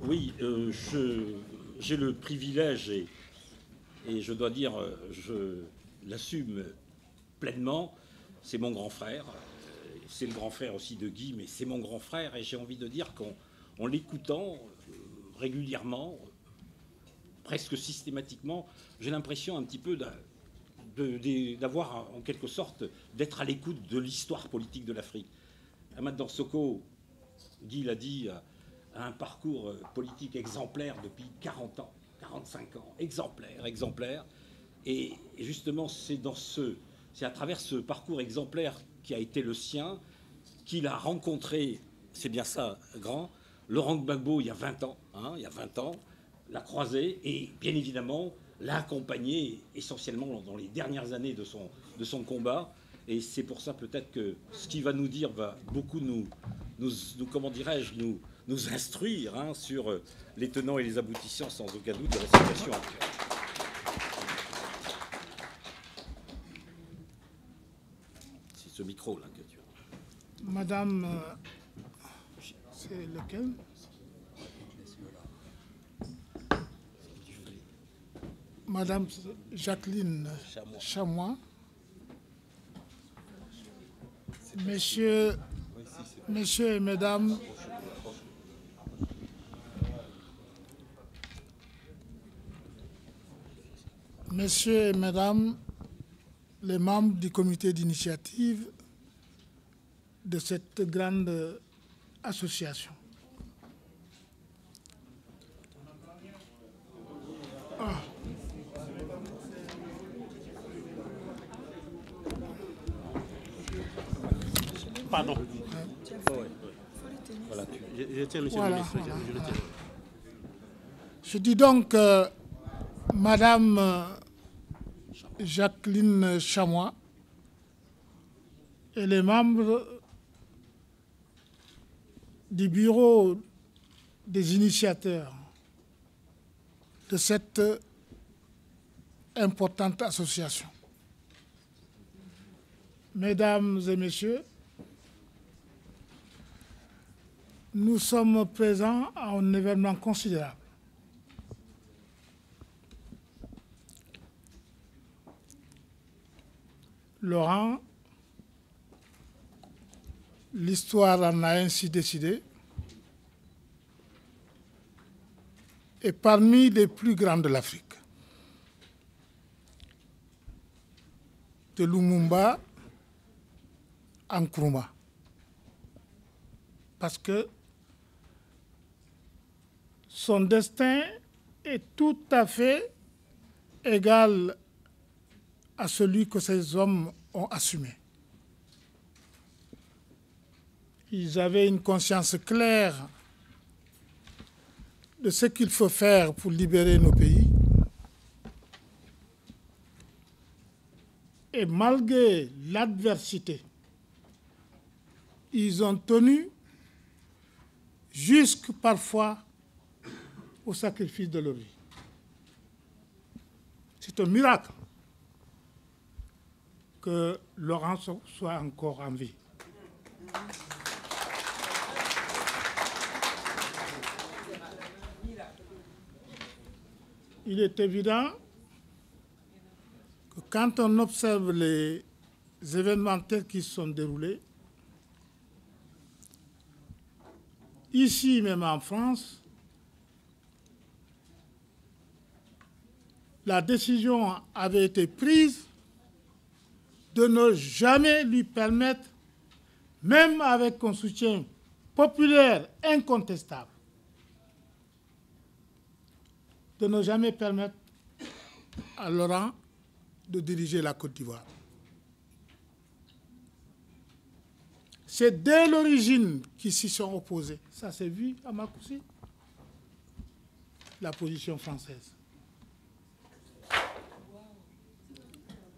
Oui, j'ai le privilège et je dois dire, je l'assume pleinement. C'est mon grand frère, c'est le grand frère aussi de Guy, mais c'est mon grand frère et j'ai envie de dire qu'en l'écoutant régulièrement, presque systématiquement, j'ai l'impression un petit peu d'avoir en quelque sorte d'être à l'écoute de l'histoire politique de l'Afrique. Ahmad Dansoko, Guy l'a dit, a un parcours politique exemplaire depuis 40 ans, 45 ans, exemplaire, exemplaire. Et justement, c'est à travers ce parcours exemplaire qui a été le sien qu'il a rencontré, c'est bien ça, grand, Laurent Gbagbo il y a 20 ans, hein, il y a 20 ans, l'a croisé et bien évidemment l'a accompagné essentiellement dans les dernières années de son combat. Et c'est pour ça peut-être que ce qu'il va nous dire va beaucoup comment dirais-je, nous instruire hein, sur les tenants et les aboutissants sans aucun doute de la situation actuelle. C'est ce micro-là que tu as. Madame, c'est lequel? Madame Jacqueline Chamois. Messieurs et mesdames, messieurs et mesdames, les membres du comité d'initiative de cette grande association. Ah. Pardon. Voilà, je tiens, monsieur le ministre, je le tiens. Je dis donc, Madame Jacqueline Chamois et les membres du bureau des initiateurs de cette importante association. Mesdames et messieurs, nous sommes présents à un événement considérable. Laurent, l'histoire en a ainsi décidé, est parmi les plus grands de l'Afrique. De Lumumba à Nkrumah. Parce que son destin est tout à fait égal à celui que ces hommes ont assumé. Ils avaient une conscience claire de ce qu'il faut faire pour libérer nos pays. Et malgré l'adversité, ils ont tenu jusque parfois au sacrifice de leur vie. C'est un miracle que Laurent soit encore en vie. Il est évident que quand on observe les événements tels qu'ils sont déroulés, ici même en France, la décision avait été prise de ne jamais lui permettre, même avec un soutien populaire incontestable, de ne jamais permettre à Laurent de diriger la Côte d'Ivoire. C'est dès l'origine qu'ils s'y sont opposés. Ça s'est vu à Makoussi, la position française.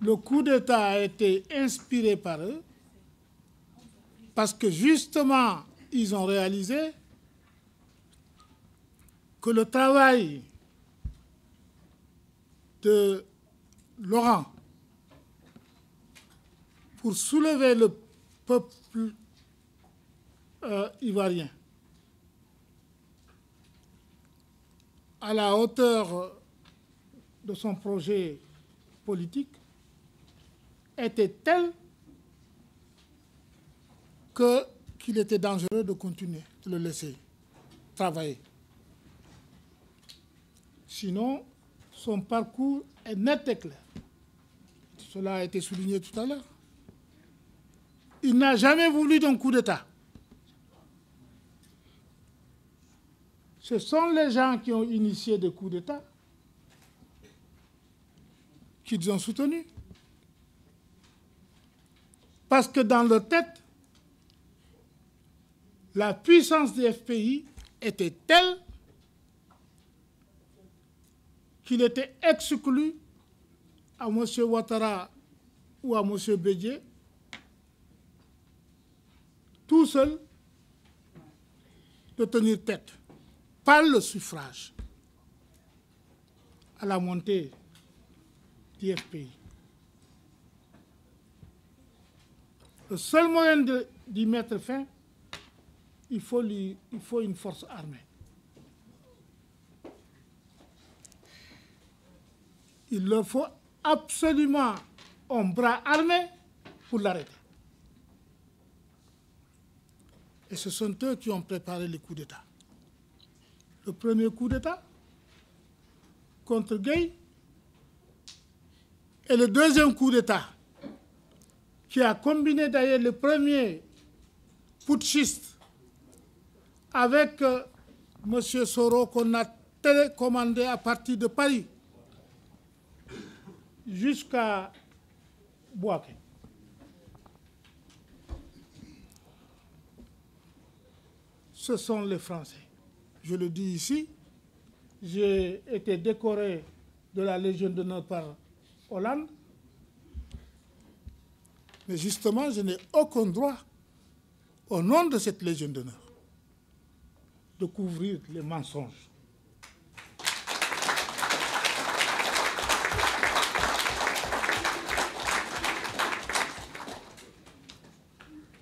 Le coup d'État a été inspiré par eux parce que justement, ils ont réalisé que le travail de Laurent pour soulever le peuple ivoirien à la hauteur de son projet politique était tel qu'il était dangereux de continuer, de le laisser travailler. Sinon, son parcours est net et clair. Cela a été souligné tout à l'heure. Il n'a jamais voulu d'un coup d'État. Ce sont les gens qui ont initié des coups d'État qu'ils ont soutenus. Parce que dans leur tête, la puissance des FPI était telle qu'il était exclu à M. Ouattara ou à M. Bédié, tout seul, de tenir tête par le suffrage à la montée du FPI. Le seul moyen d'y mettre fin, il faut une force armée. Il leur faut absolument un bras armé pour l'arrêter. Et ce sont eux qui ont préparé les coups d'État. Le premier coup d'État contre Gueye et le deuxième coup d'État qui a combiné d'ailleurs le premier putschiste avec M. Soro qu'on a télécommandé à partir de Paris jusqu'à Bouaké. Ce sont les Français. Je le dis ici, j'ai été décoré de la Légion d'honneur par Hollande, mais justement, je n'ai aucun droit, au nom de cette Légion d'honneur, de couvrir les mensonges.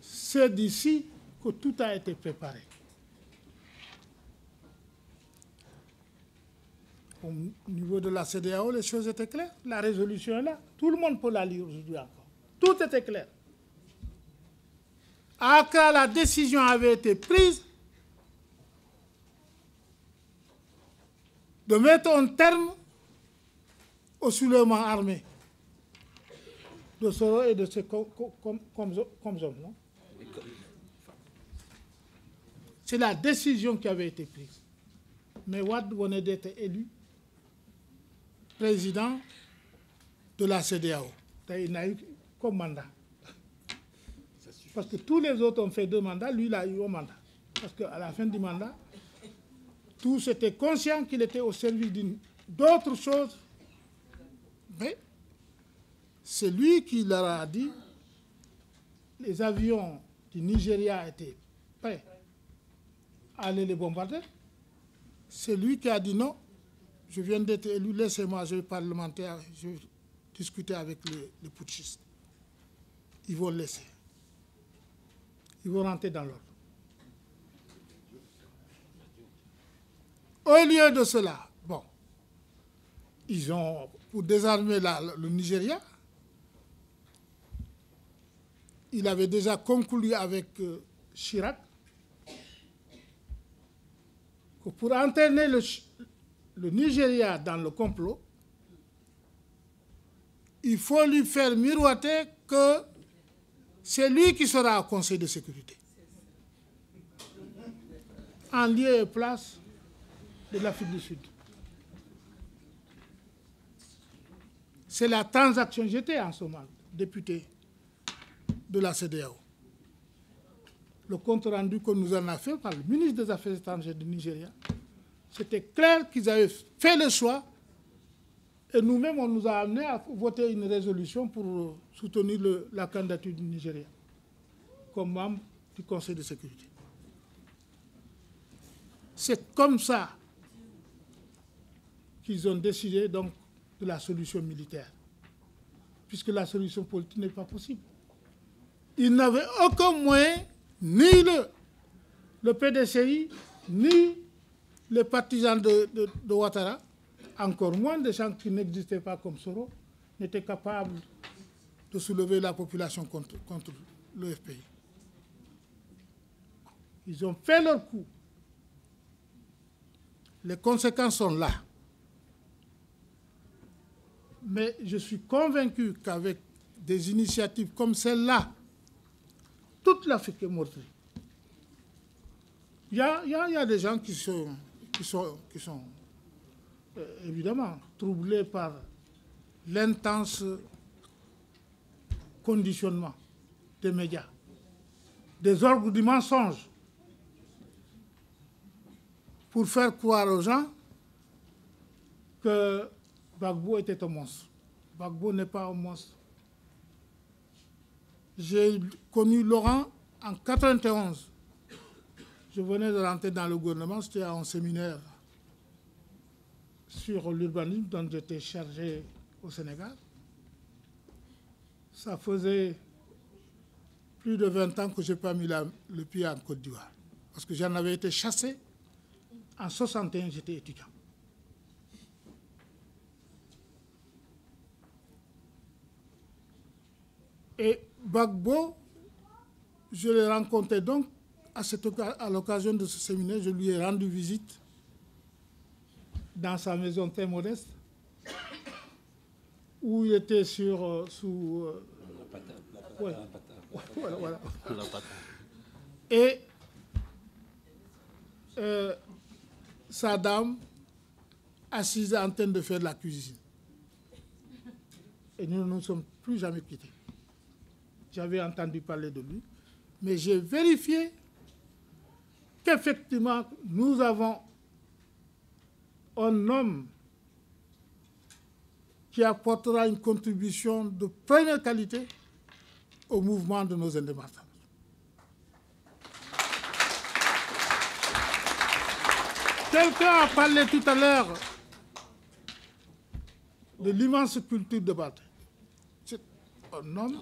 C'est d'ici que tout a été préparé. Au niveau de la CEDEAO, les choses étaient claires. La résolution est là. Tout le monde peut la lire aujourd'hui encore. Tout était clair. À Accra, la décision avait été prise de mettre un terme au soulèvement armé de Soro et de ses hommes. Non? C'est la décision qui avait été prise. Mais Wade venait d'être élu président de la CEDEAO. Il n'a eu comme mandat. Parce que tous les autres ont fait 2 mandats, lui, il a eu un mandat. Parce qu'à la fin du mandat, tous étaient conscients qu'il était au service d'autres choses. Mais c'est lui qui leur a dit les avions du Nigeria étaient prêts à aller les bombarder. C'est lui qui a dit non, je viens d'être élu, laissez-moi, je vais parlementer, je vais discuter avec les putschistes. Ils vont laisser. Ils vont rentrer dans l'ordre. Au lieu de cela, bon, ils ont, pour désarmer le Nigeria, il avait déjà conclu avec Chirac que pour entraîner le Nigeria dans le complot, il faut lui faire miroiter que c'est lui qui sera au Conseil de sécurité, en lieu et place de l'Afrique du Sud. C'est la transaction. J'étais en ce moment député de la CEDEAO. Le compte rendu que nous en a fait par le ministre des Affaires étrangères du Nigeria, c'était clair qu'ils avaient fait le choix et nous-mêmes, on nous a amenés à voter une résolution pour soutenir la candidature du Nigeria comme membre du Conseil de sécurité. C'est comme ça qu'ils ont décidé donc de la solution militaire, puisque la solution politique n'est pas possible. Ils n'avaient aucun moyen, ni le PDCI, ni les partisans de Ouattara, encore moins des gens qui n'existaient pas comme Soro, n'étaient capables de soulever la population contre le FPI. Ils ont fait leur coup. Les conséquences sont là. Mais je suis convaincu qu'avec des initiatives comme celle-là, toute l'Afrique est meurtrie. Il y a des gens qui sont évidemment troublés par l'intense conditionnement des médias, des orgues du mensonge, pour faire croire aux gens que Gbagbo était un monstre. Gbagbo n'est pas un monstre. J'ai connu Laurent en 1991. Je venais de rentrer dans le gouvernement, c'était à un séminaire sur l'urbanisme dont j'étais chargé au Sénégal. Ça faisait plus de 20 ans que je n'ai pas mis le pied en Côte d'Ivoire. Parce que j'en avais été chassé. En 1961, j'étais étudiant. Et Gbagbo, je l'ai rencontré donc à l'occasion de ce séminaire. Je lui ai rendu visite dans sa maison très modeste, où il était sous... Voilà. Et sa dame assise en train de faire de la cuisine. Et nous ne nous sommes plus jamais quittés. J'avais entendu parler de lui, mais j'ai vérifié qu'effectivement, nous avons un homme qui apportera une contribution de première qualité au mouvement de nos indépendants. Quelqu'un a parlé tout à l'heure de l'immense culture de Balté. C'est un homme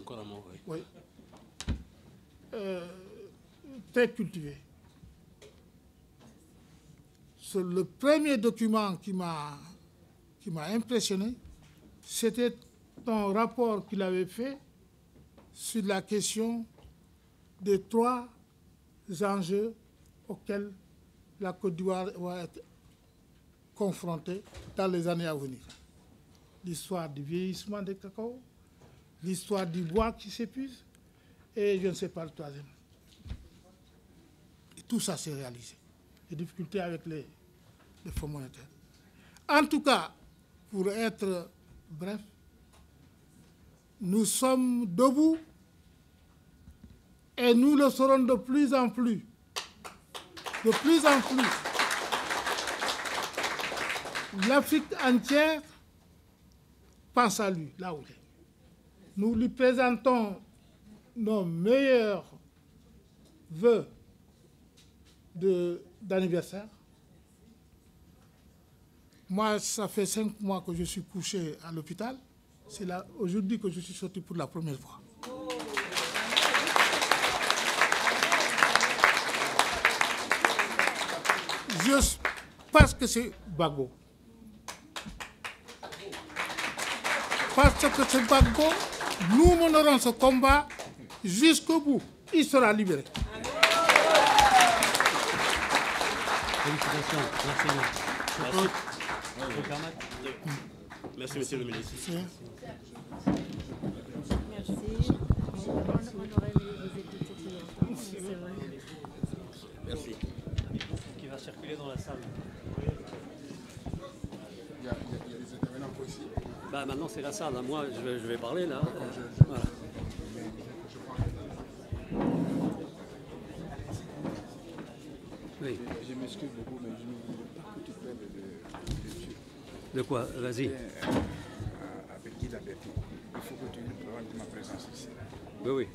très cultivé. C'est le premier document qui m'a impressionné, c'était un rapport qu'il avait fait sur la question des 3 enjeux auxquels la Côte d'Ivoire va être confrontée dans les années à venir. L'histoire du vieillissement des cacao, l'histoire du bois qui s'épuise, et je ne sais pas le 3e. Et tout ça s'est réalisé. Les difficultés avec les fonds monétaires. En tout cas, pour être bref, nous sommes debout et nous le serons de plus en plus. De plus en plus. L'Afrique entière pense à lui, là où il est. Nous lui présentons nos meilleurs vœux d'anniversaire. Moi, ça fait 5 mois que je suis couché à l'hôpital. C'est là aujourd'hui que je suis sorti pour la première fois. Parce que c'est Gbagbo. Parce que c'est Gbagbo, nous mènerons ce combat jusqu'au bout. Il sera libéré. Félicitations. Merci. Merci, monsieur le ministre. Merci. On aurait aimé vous écouter plus longtemps, c'est vrai. Merci. Qui va circuler dans la salle. Il y a des intervenants aussi. Bah, maintenant, c'est la salle. Moi, je vais parler là. Voilà. Oui. Je m'excuse beaucoup, mais je ne voulais pas que tu prennes de quoi? Vas-y. Avec Guy Laberté. Il faut que tu rendes ma présence ici. Oui, oui.